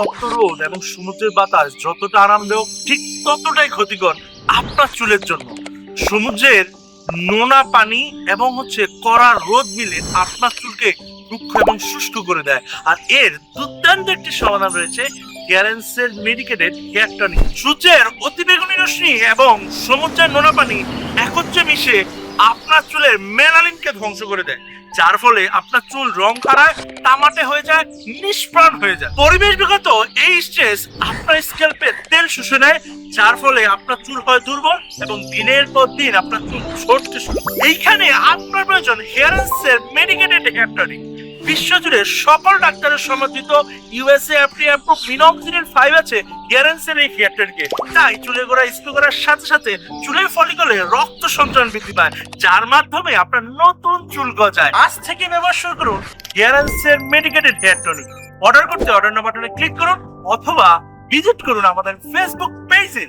তপ্ত রোদ এবং সমুদ্রের বাতাস যতটা আরামদায়ক ঠিক ততটাই ক্ষতিকর আপনার চুলের জন্য। সমুদ্রের নোনা পানি এবং কড়া রোদ মিলে আপনার চুলকে রুক্ষ এবং শুষ্ক করে দেয়। আর এর দুর্দান্ত একটি সমাধান রয়েছে, গ্যারেন্সের মেডিকেটেড হেয়ার টনিক। সূর্যের অতিবেগুনি রশ্মি এবং সমুদ্রের নোনা পানি একত্রে মিশে আপনার চুলের মেলানিনকে ধ্বংস করে দেয়, যার ফলে আপনার চুল রং হারায়, তামাটে হয়ে যায়, নিষ্প্রাণ হয়ে যায়। পরিবেশ বিগত এই স্ট্রেস আপনার স্ক্যাল্পে তেল শুষে নেয়, যার ফলে আপনার চুল হয় দুর্বল এবং দিনের পর দিন আপনার চুল ঝরতে শুরু। এইখানে আপনার প্রয়োজন হেয়ারেন্সের মেডিকেটেড হেয়ার টনিক। বিশ্বজুড়ে সকল ডাক্তারের সমর্থিত ইউএসএ এফডিএ অ্যাপ্রুভ মিনক্সিডিল 5 আছে গ্যারেন্সের এই হেয়ার টনিকে। তাই চুলের গোড়া স্প্রে করার সাথে সাথে চুলের ফলিকলে রক্ত সঞ্চালন বৃদ্ধি পায়, যার মাধ্যমে আপনার নতুন চুল গজায়। আজ থেকে ব্যবহার শুরু করুন গ্যারেন্সের মেডিকেটেড হেয়ার টনিক। অর্ডার করতে অর্ডার নাও বাটনে ক্লিক করুন অথবা ভিজিট করুন আমাদের ফেসবুক পেজে।